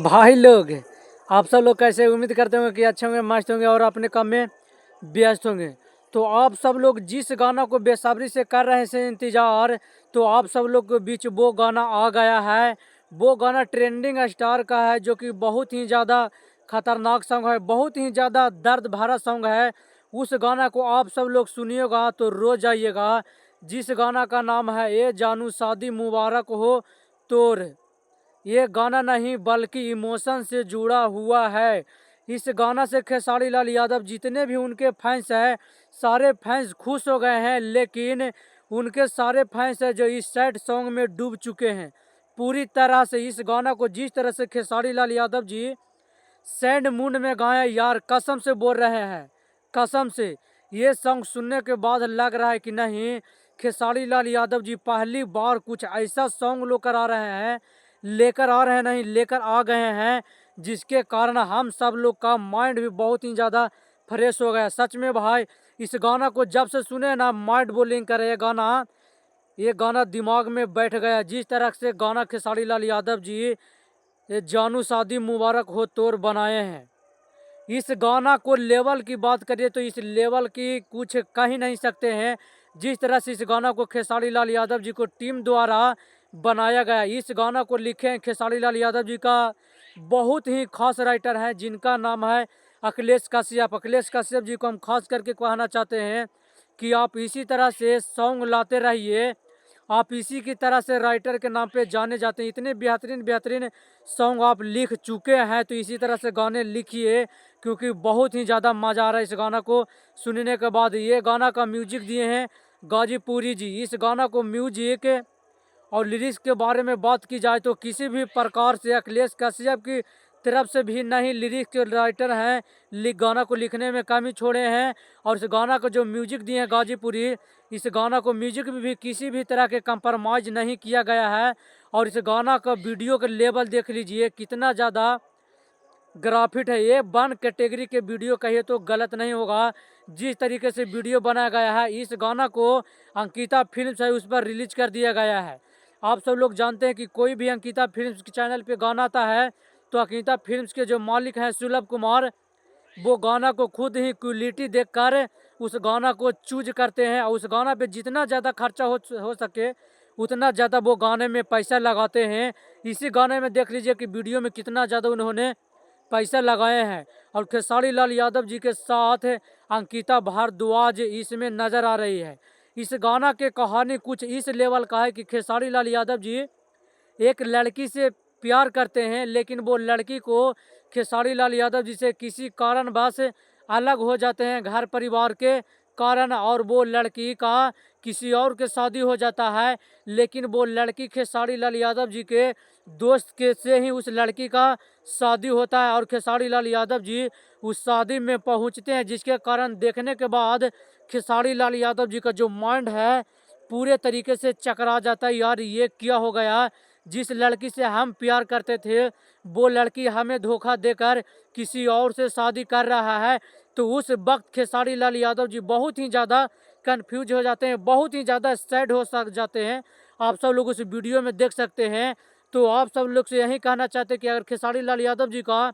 भाई लोग, आप सब लोग कैसे? उम्मीद करते होंगे कि अच्छे होंगे, मस्त होंगे और अपने काम में व्यस्त होंगे। तो आप सब लोग जिस गाना को बेसब्री से कर रहे हैं इंतजार, तो आप सब लोग के बीच वो गाना आ गया है। वो गाना ट्रेंडिंग स्टार का है, जो कि बहुत ही ज़्यादा खतरनाक सॉन्ग है, बहुत ही ज़्यादा दर्द भरा सॉन्ग है। उस गाना को आप सब लोग सुनिएगा तो रो जाइएगा। जिस गाना का नाम है ए जानू शादी मुबारक हो तोर। ये गाना नहीं बल्कि इमोशन से जुड़ा हुआ है। इस गाना से खेसारी लाल यादव जितने भी उनके फैंस हैं, सारे फैंस खुश हो गए हैं। लेकिन उनके सारे फैंस हैं जो इस सैड सॉन्ग में डूब चुके हैं पूरी तरह से। इस गाना को जिस तरह से खेसारी लाल यादव जी सैड मूड में गाया, यार कसम से बोल रहे हैं, कसम से ये सॉन्ग सुनने के बाद लग रहा है कि नहीं, खेसारी लाल यादव जी पहली बार कुछ ऐसा सॉन्ग लेकर आ रहे हैं नहीं, लेकर आ गए हैं, जिसके कारण हम सब लोग का माइंड भी बहुत ही ज़्यादा फ्रेश हो गया। सच में भाई, इस गाना को जब से सुने ना, माइंड बोलिंग करे ये गाना दिमाग में बैठ गया। जिस तरह से गाना खेसारी लाल यादव जी ये जानू शादी मुबारक हो तोर बनाए हैं, इस गाना को लेवल की बात करिए तो इस लेवल की कुछ कह ही नहीं सकते हैं। जिस तरह से इस गाना को खेसारी लाल यादव जी को टीम द्वारा बनाया गया। इस गाना को लिखे हैं खेसारी लाल यादव जी का बहुत ही खास राइटर है, जिनका नाम है अखिलेश कश्यप। अखिलेश कश्यप जी को हम खास करके कहना चाहते हैं कि आप इसी तरह से सॉन्ग लाते रहिए। आप इसी की तरह से राइटर के नाम पे जाने जाते हैं। इतने बेहतरीन बेहतरीन सॉन्ग आप लिख चुके हैं, तो इसी तरह से गाने लिखिए, क्योंकि बहुत ही ज़्यादा मज़ा आ रहा है इस गाना को सुनने के बाद। ये गाना का म्यूजिक दिए हैं गाजीपुरी जी। इस गाना को म्यूजिक और लिरिक्स के बारे में बात की जाए तो किसी भी प्रकार से अखिलेश कश्यप की तरफ से भी नहीं। लिरिक्स के राइटर हैं, गाना को लिखने में कमी छोड़े हैं। और इस गाना को जो म्यूजिक दिए हैं गाजीपुरी, इस गाना को म्यूजिक में भी किसी भी तरह के कंप्रोमाइज नहीं किया गया है। और इस गाना का वीडियो का लेवल देख लीजिए, कितना ज़्यादा ग्राफिक है। ये 1 कैटेगरी के वीडियो कहिए तो गलत नहीं होगा। जिस तरीके से वीडियो बनाया गया है, इस गाना को अंकिता फिल्म्स है उस पर रिलीज कर दिया गया है। आप सब लोग जानते हैं कि कोई भी अंकिता फिल्म्स के चैनल पे गाना आता है तो अंकिता फिल्म्स के जो मालिक हैं सुलभ कुमार, वो गाना को खुद ही क्वालिटी देखकर उस गाना को चूज करते हैं। और उस गाना पे जितना ज़्यादा खर्चा हो सके उतना ज़्यादा वो गाने में पैसा लगाते हैं। इसी गाने में देख लीजिए कि वीडियो में कितना ज़्यादा उन्होंने पैसा लगाए हैं। और खेसारी लाल यादव जी के साथ अंकिता भारद्वाज इसमें नज़र आ रही है। इस गाना के कहानी कुछ इस लेवल का है कि खेसारी लाल यादव जी एक लड़की से प्यार करते हैं, लेकिन वो लड़की को खेसारी लाल यादव जी से किसी कारणवश अलग हो जाते हैं घर परिवार के कारण, और वो लड़की का किसी और के शादी हो जाता है। लेकिन वो लड़की खेसारी लाल यादव जी के दोस्त के से ही उस लड़की का शादी होता है। और खेसारी लाल यादव जी उस शादी में पहुंचते हैं, जिसके कारण देखने के बाद खेसारी लाल यादव जी का जो माइंड है पूरे तरीके से चकरा जाता है। यार ये क्या हो गया, जिस लड़की से हम प्यार करते थे वो लड़की हमें धोखा देकर किसी और से शादी कर रहा है। तो उस वक्त खेसारी लाल यादव जी बहुत ही ज़्यादा कंफ्यूज हो जाते हैं, बहुत ही ज़्यादा सैड हो जाते हैं। आप सब लोग उस वीडियो में देख सकते हैं। तो आप सब लोग से यही कहना चाहते हैं कि अगर खेसारी लाल यादव जी का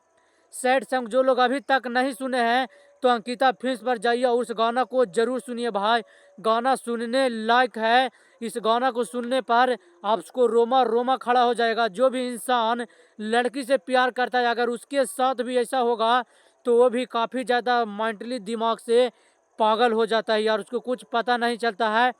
सैड सॉन्ग जो लोग अभी तक नहीं सुने हैं तो अंकिता फिल्म्स पर जाइए और उस गाना को जरूर सुनिए भाई। गाना सुनने लायक है। इस गाना को सुनने पर आपको रोमा रोमा खड़ा हो जाएगा। जो भी इंसान लड़की से प्यार करता है, अगर उसके साथ भी ऐसा होगा तो वो भी काफ़ी ज़्यादा मेंटली दिमाग से पागल हो जाता है। यार उसको कुछ पता नहीं चलता है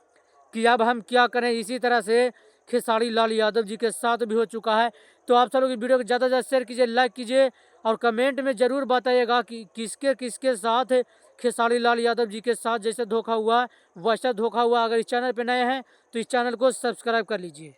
कि अब हम क्या करें। इसी तरह से खेसारी लाल यादव जी के साथ भी हो चुका है। तो आप सब लोग इस वीडियो को ज़्यादा से ज़्यादा शेयर कीजिए, लाइक कीजिए और कमेंट में ज़रूर बताइएगा कि किसके किसके साथ खेसारी लाल यादव जी के साथ जैसे धोखा हुआ वैसा धोखा हुआ। अगर इस चैनल पर नए हैं तो इस चैनल को सब्सक्राइब कर लीजिए।